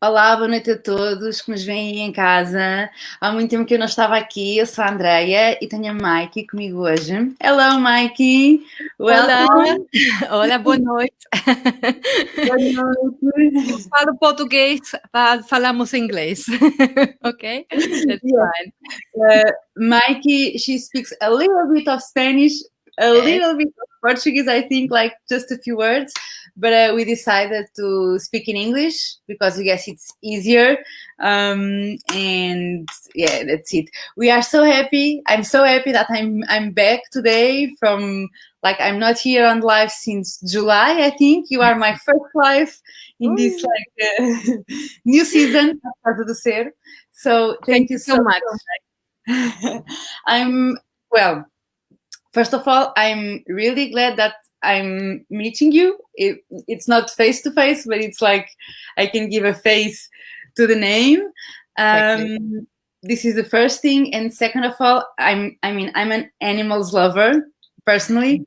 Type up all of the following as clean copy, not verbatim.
Olá, boa noite a todos que nos veem aí em casa. Há muito tempo que eu não estava aqui. Eu sou a Andreia e tenho a Maike comigo hoje. Hello, Maike. Olá, Welcome. olá, boa noite. Boa Eu noite. falo português, falamos inglês. Okay? That's Yes. fine. Maike, she speaks a little bit of Spanish, a Okay. little bit of Portuguese, I think, like just a few words. But we decided to speak in English because I guess it's easier. And yeah, that's it. We are so happy. I'm so happy that I'm back today from like I'm not here on live since July. I think you are my first live in this like new season of Casa do Ser. So Thank thank you you so so much. I'm well. First of all, I'm really glad that I'm meeting you. It's not face to face, but it's like I can give a face to the name. Exactly. This is the first thing, and second of all, I'm an animals lover personally,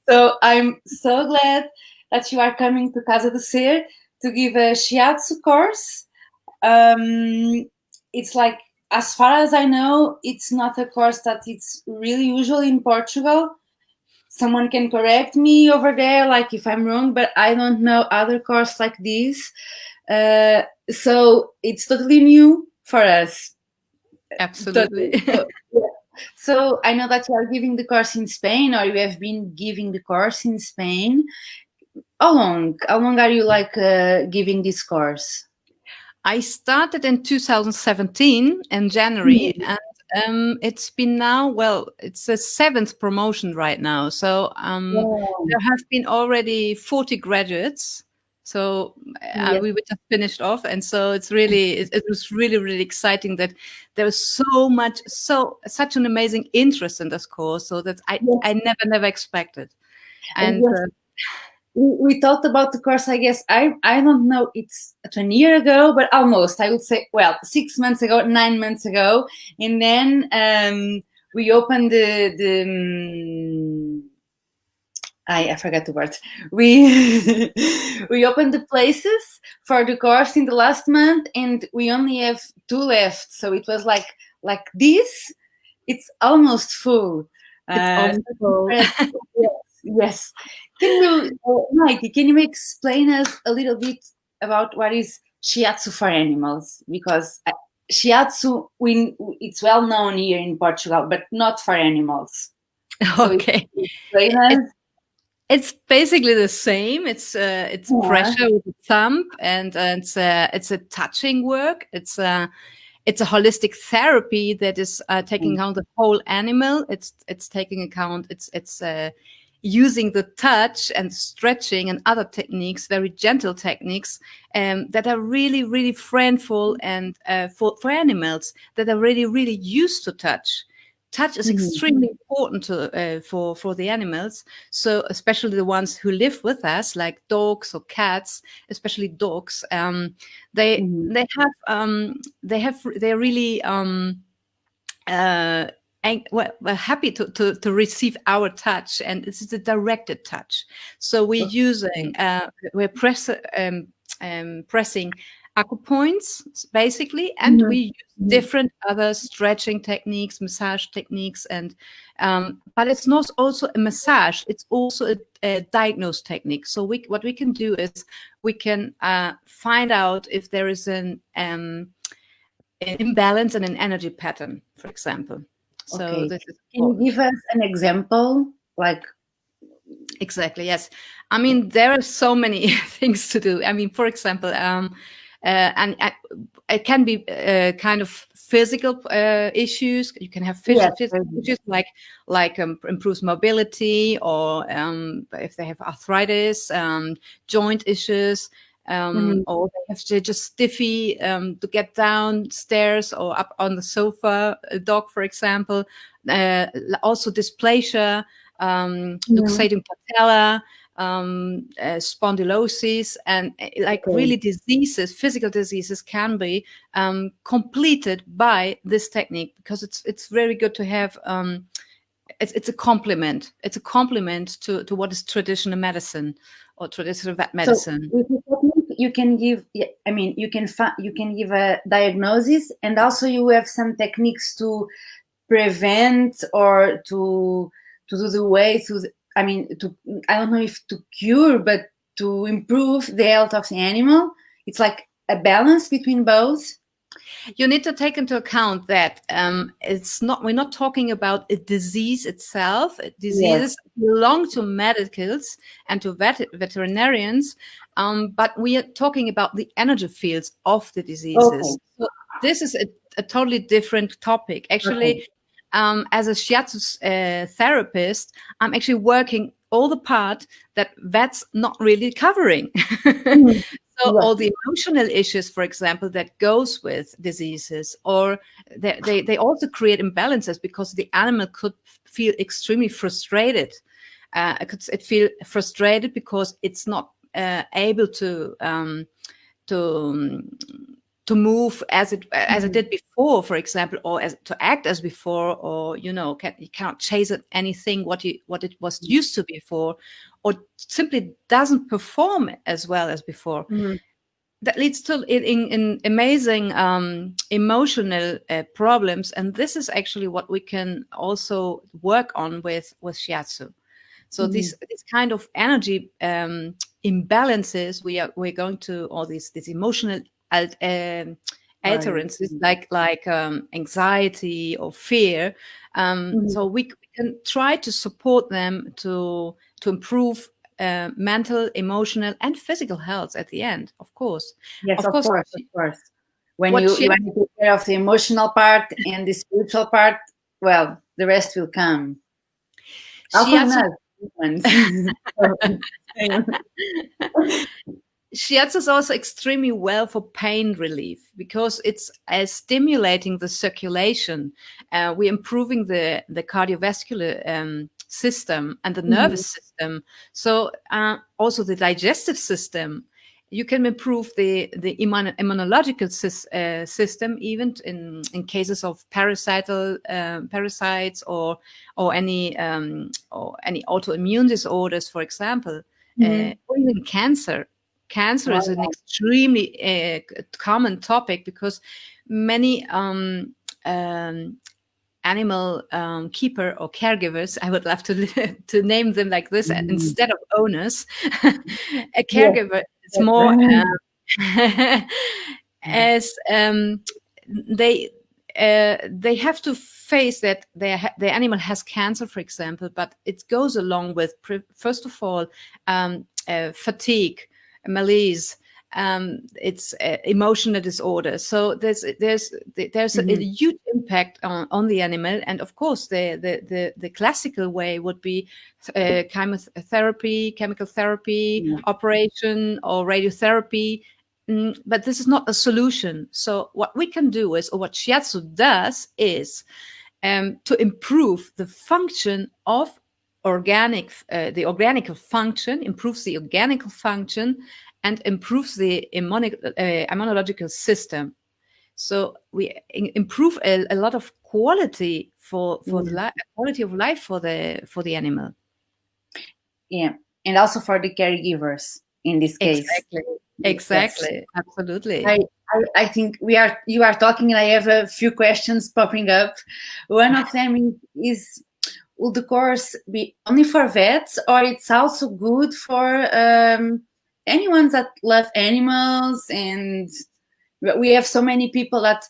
so I'm so glad that you are coming to Casa do Ser to give a Shiatsu course. It's like, as far as I know, it's not a course that it's really usual in Portugal. Someone can correct me over there, like if I'm wrong, but I don't know other course like this. So it's totally new for us. Absolutely. Totally. So I know that you are giving the course in Spain, or you have been giving the course in Spain. How long? How long are you like giving this course? I started in 2017 in January, and it's been now, well, it's the 7th promotion right now. So Wow. there have been already 40 graduates. So Yes. we were just finished off, and so it was really exciting that there was such an amazing interest in this course. So that Yes. I never expected. And And yes, we talked about the course. I guess I don't know. It's 20 year ago, but almost. I would say, well, 6 months ago, 9 months ago, and then we opened I forgot the word. We we opened the places for the course in the last month, and we only have 2 left. So it was like this. It's almost full. it's almost full. Yes, yes. Can you, Mike? Can you explain us a little bit about what is Shiatsu for animals? Because Shiatsu, it's well known here in Portugal, but not for animals. So Okay. explain us. It's basically the same. It's Yeah. pressure with the thumb, and it's a touching work. It's a holistic therapy that is taking account the whole animal. It's taking account. It's using the touch and stretching and other techniques, very gentle techniques, that are really friendful and for animals that are really used to touch. Touch is extremely important for the animals. So especially the ones who live with us, like dogs or cats, especially dogs, they're really we're happy to receive our touch, and this is a directed touch. So we're using pressing acupoints basically, and we use different other stretching techniques, massage techniques, and but it's not also a massage, it's also a diagnose technique. So what we can do is we can find out if there is an imbalance in an energy pattern, for example. So Okay. this is Can you give us an example? Like, exactly, yes. I mean, there are so many things to do. I mean, for example, and it can be kind of physical issues. You can have physical issues like improves mobility, or if they have arthritis, joint issues, or they have to just stiffy to get downstairs or up on the sofa. A dog, for example, also dysplasia, luxating patella, spondylosis, and really diseases, physical diseases can be completed by this technique, because it's very good to have. It's a complement. It's a complement to what is traditional medicine or traditional vet medicine. So with the technique, you can give, I mean, you can give a diagnosis, and also you have some techniques to prevent or to do the way to I mean to, I don't know if to cure, but to improve the health of the animal. It's like a balance between both. You need to take into account that we're not talking about a disease itself. Yes. Diseases belong to medicals and to veterinarians, but we are talking about the energy fields of the Okay. diseases. So this is a totally different topic. Okay. Actually, as a shiatsu therapist, I'm actually working all the part that vets not really covering. Mhm. So Yes. all the emotional issues, for example, that goes with diseases, or they also create imbalances because the animal could feel extremely frustrated. It feel frustrated because it's not able to um, to move as it Mhm. did before, for example, or as to act as before, or you cannot chase at anything what it was used to before, or simply doesn't perform as well as before. Mhm. That leads to in amazing emotional problems, and this is actually what we can also work on with shiatsu. So Mhm. these kind of energy imbalances, we're going to all these emotional Right. alterances like anxiety or fear. Mhm. So we can try to support them to improve mental, emotional, and physical health at the end. Yes, Of of course. course, of course. When What you want to take care of the emotional part and the spiritual part, well, the rest will come. Also in shiatsu us, humans. Same. Shiatsu is also extremely well for pain relief because it's stimulating the circulation. We're improving the cardiovascular system and the Mhm. nervous system. So also the digestive system. You can improve the immunological system, even in cases of parasites or any autoimmune disorders, for example, Mhm. or even cancer. Cancer is an Wow. extremely common topic because many animal keeper or caregivers, I would love to to name them like this Mhm. instead of owners. A Yes, caregiver is that's more right. as they have to face that their animal has cancer, for example, but it goes along with first of all fatigue, malaise. It's emotional disorder. So there's a Mhm. huge impact on the animal, and of course the classical way would be chemotherapy, chemical therapy, Yeah. operation, or radiotherapy. But this is not a solution. So what we can do is, or what shiatsu does, is to improve the function of the organic function, improves the organic function, and improves the immunological system. So we improve a lot of quality for the Yeah. quality of life for the animal. Yeah. And also for the caregivers in this case. Exactly. Yes. Exactly. I, Absolutely. I think you are talking, and I have a few questions popping up. One of them is, will the course be only for vets, or it's also good for anyone that love animals? And we have so many people that,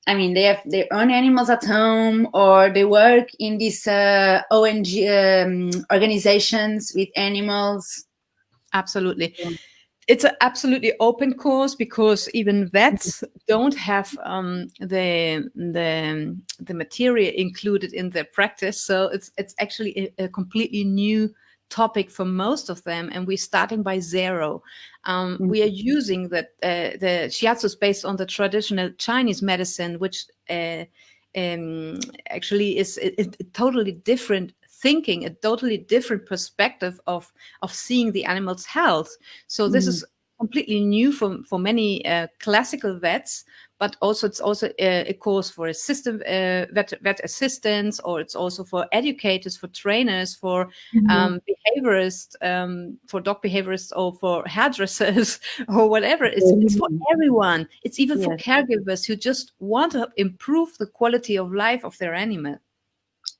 I mean, they have their own animals at home, or they work in these ONG organizations with animals. Absolutely. It's an absolutely open course because even vets don't have the material included in their practice. So it's actually a completely new topic for most of them, and we're starting by zero. We are using the shiatsu is based on the traditional Chinese medicine, which actually is a totally different thinking, a totally different perspective of seeing the animal's health. So this Mhm. is completely new for many classical vets, but also it's also a course for assistant vet assistants, or it's also for educators, for trainers, for behaviorists, for dog behaviorists, or for hairdressers or whatever. It's for everyone. It's even for caregivers who just want to improve the quality of life of their animal.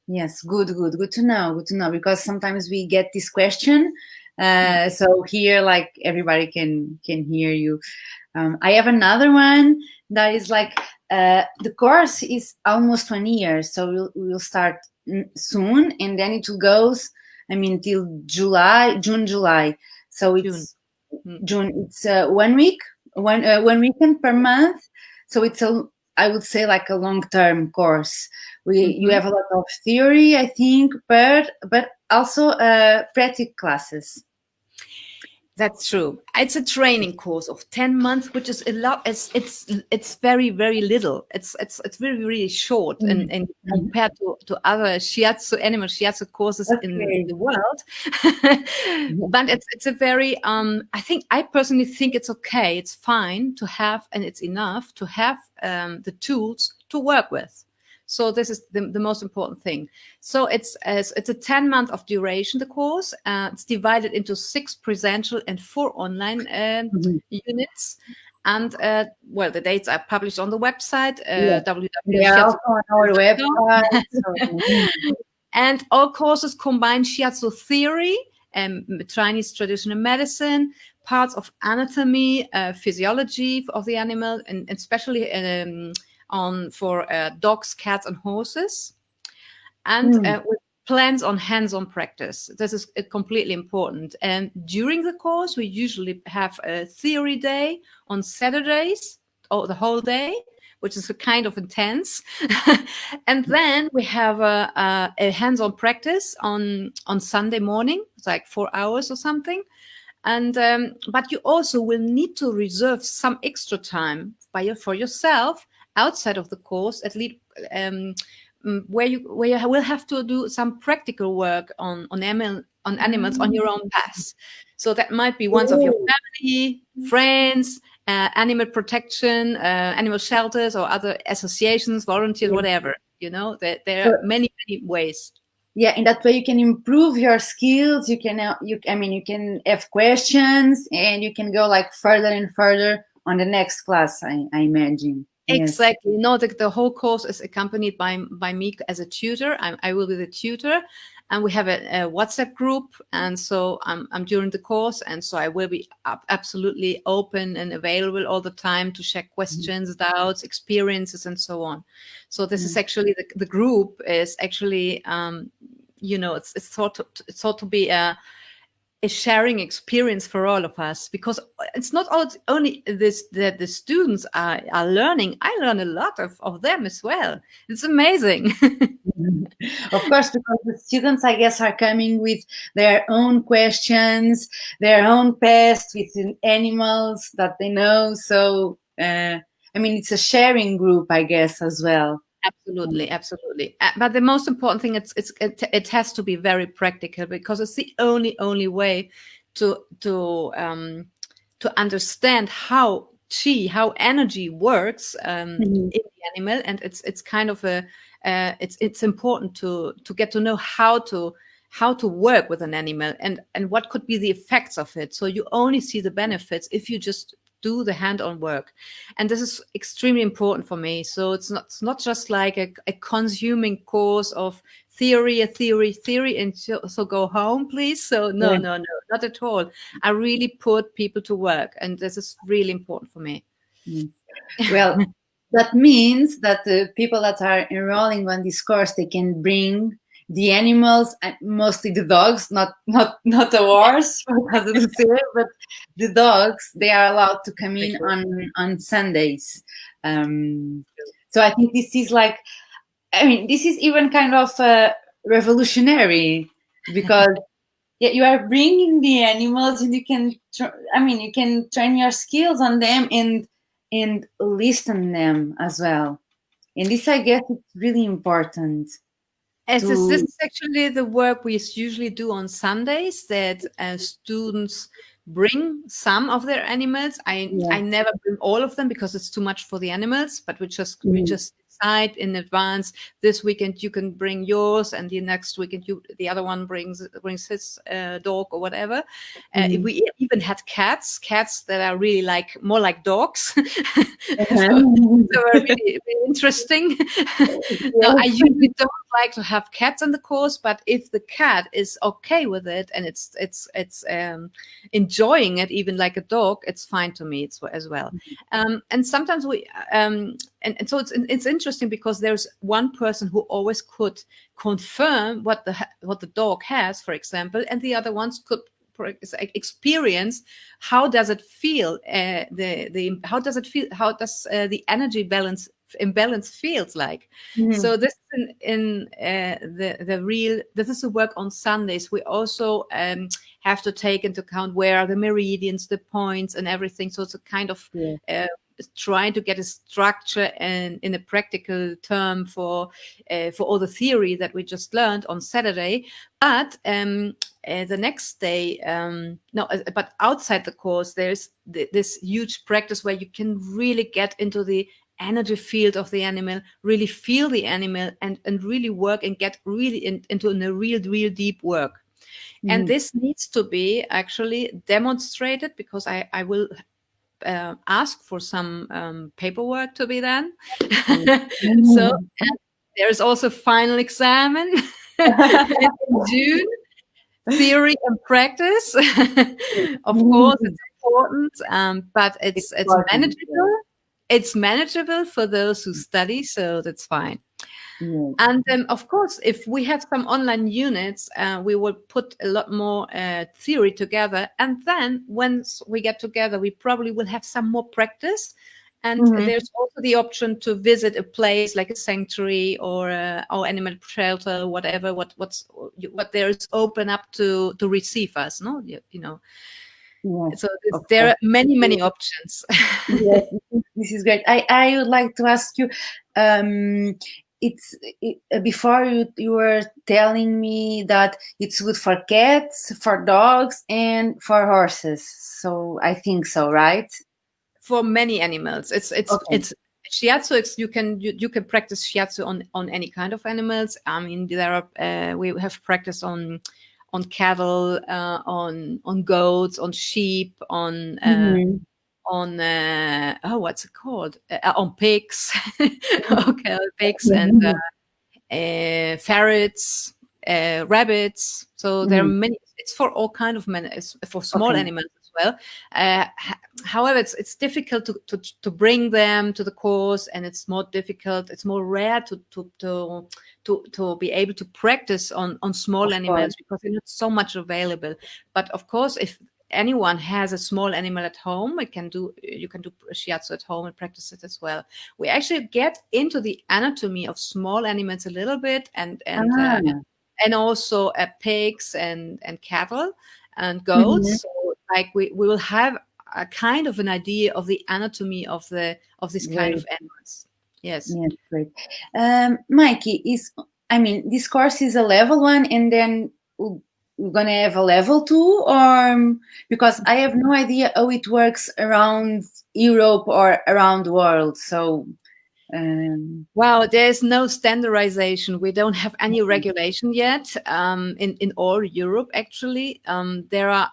Yes, good to know. Good to know, because sometimes we get this question. So here, like, everybody can hear you. I have another one that is like, the course is almost 1 year, so we'll start soon, and then it will goes, I mean, till June, July. So it's June. It's 1 week, one weekend per month. So it's I would say, like, a long-term course. You have a lot of theory, I think, but also practical classes. That's true. It's a training course of 10 months, which is a lot. It's very, very little. It's really, really short, and compared to other animal shiatsu courses in the world. But it's a very I personally think it's okay. It's fine to have, and it's enough to have the tools to work with. So this is the most important thing. So it's a 10-month of duration, the course. It's divided into 6 presential and 4 online units. And the dates are published on the website, Yeah, on our website. And all courses combine shiatsu theory, Chinese traditional medicine, parts of anatomy, physiology of the animal, and especially for dogs, cats, and horses, and with plans on hands-on practice. This is completely important. And during the course, we usually have a theory day on Saturdays, or the whole day, which is kind of intense. And then we have a hands-on practice on Sunday morning. It's like 4 hours or something. And but you also will need to reserve some extra time for yourself outside of the course, at least, where you will have to do some practical work on animals on your own path. So that might be ones of your family, friends, animal protection, animal shelters, or other associations, volunteers, whatever. There are many ways. Yeah, in that way you can improve your skills. You can you can have questions, and you can go, like, further and further on the next class, I imagine. Exactly. No, the whole course is accompanied by me as a tutor. I will be the tutor, and we have a WhatsApp group. And so I'm during the course, and so I will be absolutely open and available all the time to share questions, doubts, experiences, and so on. So this is actually the group is actually it's thought to be a sharing experience for all of us, because it's not only this that the students are learning. I learn a lot of them as well. It's amazing. Of course, because the students, I guess, are coming with their own questions, their own past with animals that they know. So, it's a sharing group, I guess, as well. Absolutely. But the most important thing, it has to be very practical, because it's the only way to understand how energy works in the animal. And it's kind of it's important to get to know how to work with an animal, and what could be the effects of it. So you only see the benefits if you just do the hand-on work. And this is extremely important for me. So it's not just like a consuming course of theory, and so go home, please. So no, not at all. I really put people to work, and this is really important for me. Well, that means that the people that are enrolling on this course, they can bring the animals, mostly the dogs, not the horse, because of the fear, but the dogs, they are allowed to come in on Sundays. So I think this is like, this is even kind of revolutionary, because you are bringing the animals, and you can you can train your skills on them, and listen them as well. And this, I guess, it's really important. This is actually the work we usually do on Sundays, that students bring some of their animals. I never bring all of them because it's too much for the animals, but we just decide in advance, this weekend you can bring yours, and the next weekend the other one brings his dog or whatever. We even had cats that are really more like dogs. So they were really, really interesting. Now, I usually don't like to have cats in the course, but if the cat is okay with it and it's enjoying it, even like a dog, it's fine to me as well. And sometimes and so it's interesting because there's one person who always could confirm what the dog has, for example, and the other ones could experience how does it feel, how does the energy imbalance feels like. So this this is the work on Sundays. We also have to take into account where are the meridians, the points, and everything. So it's a kind of trying to get a structure and in a practical term for all the theory that we just learned on Saturday. But the next day, but outside the course, there's this huge practice where you can really get into the energy field of the animal, really feel the animal, and really work and get really into a real deep work. And this needs to be actually demonstrated, because I will ask for some paperwork to be done. So there's also final exam in June, theory and practice. Of course, it's important, but it's manageable. It's manageable for those who study, so that's fine. And of course, if we have some online units, we will put a lot more theory together. And then once we get together, we probably will have some more practice. And there's also the option to visit a place like a sanctuary or animal shelter, whatever. What there is open up to receive us, no? You know. So there are many options. Yes, this is great. I would like to ask you. Before you were telling me that it's good for cats, for dogs, and for horses. So I think so, right? For many animals, it's Shiatsu. You can practice Shiatsu on any kind of animals. I mean, there are we have practice on cattle, on goats, on sheep, on what's it called? On pigs, okay, pigs and ferrets, rabbits. So there are many. It's for all kind of it's for small animals as well. However, it's difficult to bring them to the course, and it's more difficult. It's more rare to be able to practice on small animals because there's not so much available. But of course, if anyone has a small animal at home, you can do Shiatsu at home and practice it as well. We actually get into the anatomy of small animals a little bit, and also pigs and cattle and goats. So like we will have a kind of an idea of the anatomy of this kind of animals. Yes. Yes, great. Maike, this course is a level 1, and then we're gonna have a level 2, or because I have no idea how it works around Europe or around the world. So, well, there's no standardization. We don't have any regulation yet in all Europe. Actually, there are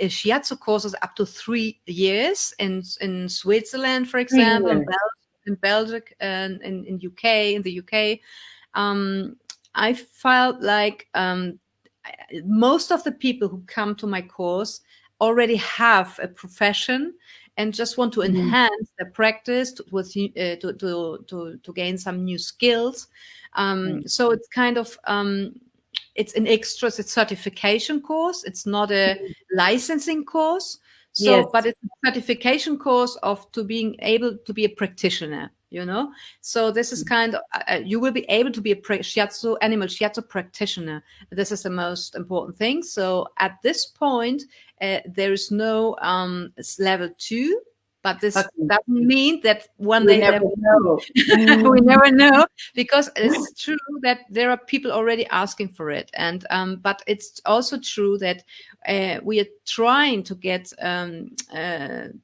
Shiatsu courses up to 3 years in Switzerland, for example, in Belgium, and in the UK. I felt like most of the people who come to my course already have a profession and just want to enhance their practice to gain some new skills. So it's kind of it's an extra certification course. It's not a licensing course. So, but it's a certification course to being able to be a practitioner. So this is kind of you will be able to be a animal Shiatsu practitioner. This is the most important thing. So at this point, there is no level 2, But this Okay. doesn't mean that one We day never there will know. we never know, because it's true that there are people already asking for it, and but it's also true that we are trying to get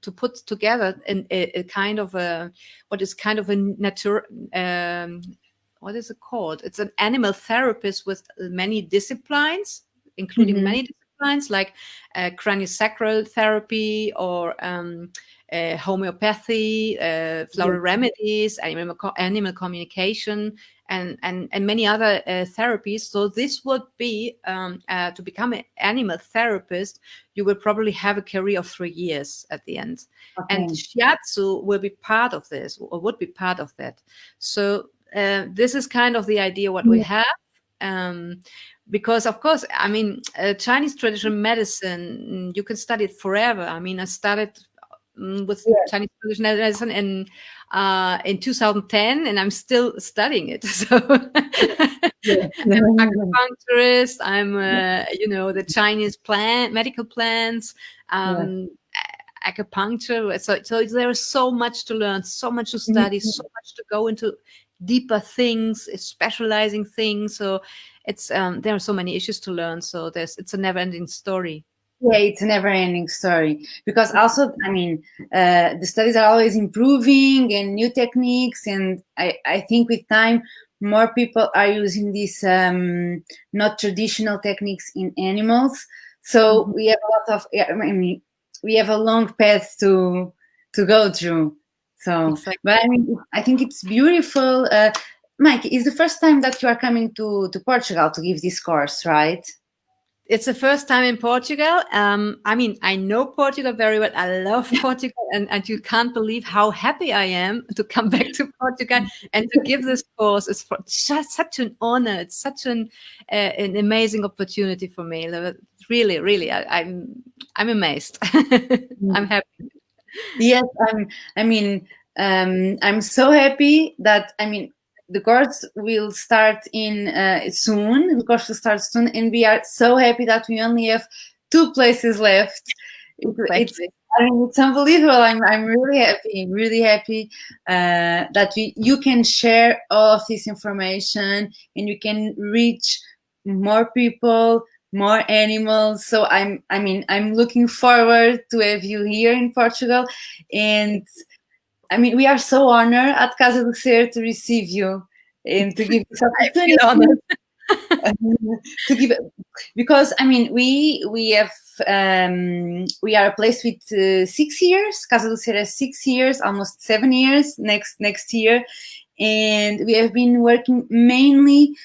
to put together a kind of a what is kind of a nature. What is it called? It's an animal therapist with many disciplines, including Mhm. many disciplines like craniosacral therapy or homeopathy, floral Yes. remedies, animal communication, and many other therapies. So this would be to become an animal therapist. You will probably have a career of 3 years at the end, and Okay. Shiatsu will be part of this, or would be part of that. So this is kind of the idea what we have. Um, because of course, I mean, Chinese traditional medicine, you can study it forever. I mean, I started with Yes. Chinese traditional medicine in 2010, and I'm still studying it. So Yes. I'm acupuncturist. I'm the Chinese medical plants, Yes. um, acupuncture. So there is so much to learn, so much to study, Mhm. so much to go into deeper things, specializing things. So it's there are so many issues to learn. So it's a never-ending story. Yeah, it's a never-ending story because also, I mean, the studies are always improving and new techniques, and I think with time, more people are using these not traditional techniques in animals. So Mhm. we have a lot of, yeah, I mean, we have a long path to go through. So, Exactly. but I mean, I think it's beautiful. Mike, it's the first time that you are coming to Portugal to give this course, right? It's the first time in Portugal. I mean, I know Portugal very well. I love Portugal, and you can't believe how happy I am to come back to Portugal and to give this course. It's just such an honor. It's such an amazing opportunity for me. Really, really, I'm amazed. I'm happy. Yes, I mean, I'm so happy that I mean the course will start in soon. The course will start soon, and we are so happy that we only have 2 places left. It's Exactly. I mean it's unbelievable. I'm really happy that you can share all of this information and you can reach more people, more animals. So I mean I'm looking forward to have you here in Portugal, and I mean, we are so honored at Casa do Ser to receive you and to give this I feel opportunity honored. to give because I mean we are a place with 6 years. Casa do Ser has 6 years, almost 7 years next year, and we have been working mainly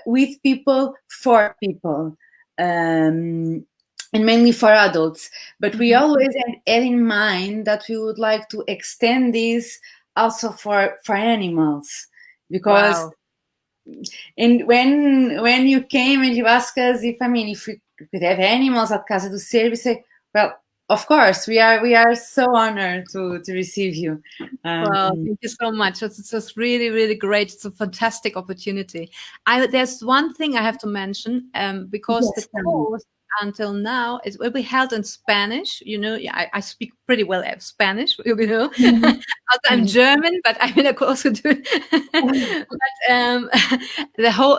with people for people. And mainly for adults, but we Mhm. always had in mind that we would like to extend this also for animals, because Wow. and when you came and you asked us if I mean if we could have animals at Casa do Ser, we say, well, of course we are so honored to receive you. Well, thank you so much. It's just really, really great. It's a fantastic opportunity. There's one thing I have to mention, because the Yes, tell me. course until now is will be held in Spanish. You know, yeah, I speak pretty well Spanish. You know, Mhm. also I'm German, but I mean, of course, do. But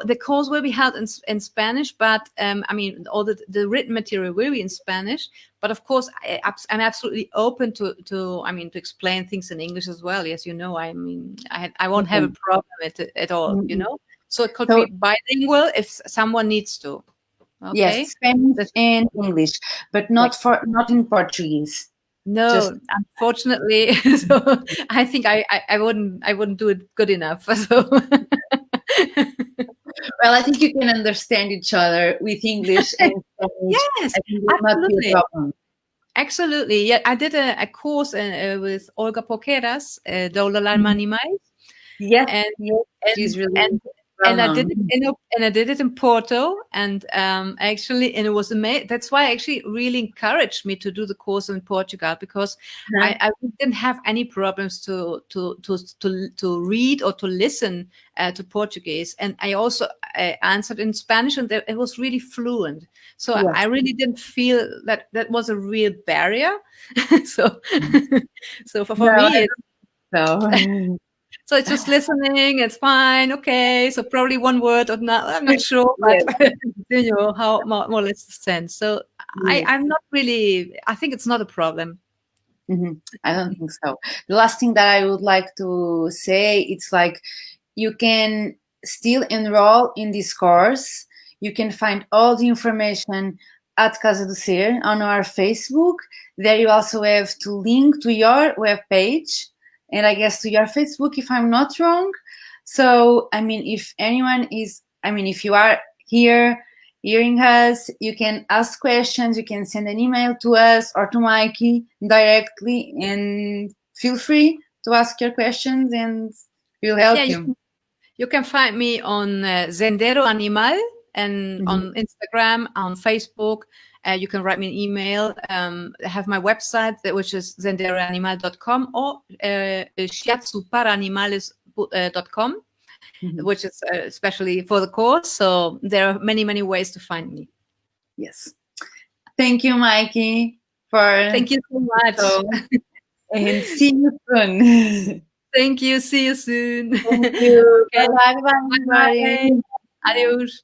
the course will be held in Spanish. But I mean, all the written material will be in Spanish. But of course, I'm absolutely open to I mean to explain things in English as well. Yes, you know, I mean, I won't have a Okay. problem at all. You Mhm. know, so it could be So bilingual if someone needs to. yes, Okay. Spanish That's and English, but not in Portuguese. Just No, unfortunately. So I think I wouldn't do it good enough. So well, I think you can understand each other with English and Spanish. yes, I think it will not be a absolutely. problem. Absolutely. Yeah, I did a course with Olga Poqueras, Doula la Mhm. Animais, Yes, and yes, and she's really and and I did it and I did it in Porto, and actually, and it was amazing. That's why actually really encouraged me to do the course in Portugal, because I didn't have any problems to read or to listen to Portuguese, and I also answered in Spanish, and it was really fluent. So Yes. I really didn't feel that that was a real barrier. So so for me, So so it's just listening. It's fine. Okay. So probably one word or not. I'm not sure, yes. but you know how more or less the sense. So Yes. I'm not really. I think it's not a problem. I don't think so. The last thing that I would like to say, it's like you can still enroll in this course. You can find all the information at Casa do Ser on our Facebook. There you also have to link to your webpage and I guess to your Facebook if I'm not wrong. So, I mean, if anyone is, I mean, if you are here hearing us, you can ask questions, you can send an email to us or to Maike directly, and feel free to ask your questions and we'll help Yeah, you. you can find me on Zendero Animal and on Instagram, on Facebook. You can write me an email. I have my website, which is zenderoanimal.com, or shiatsuparanimales.com, which is especially for the course. So there are many, many ways to find me. Yes. Thank you, Maike, for Thank you so much. And see you soon. Thank you. See you soon. Thank you. Okay. Bye bye, everybody. Bye. Adios.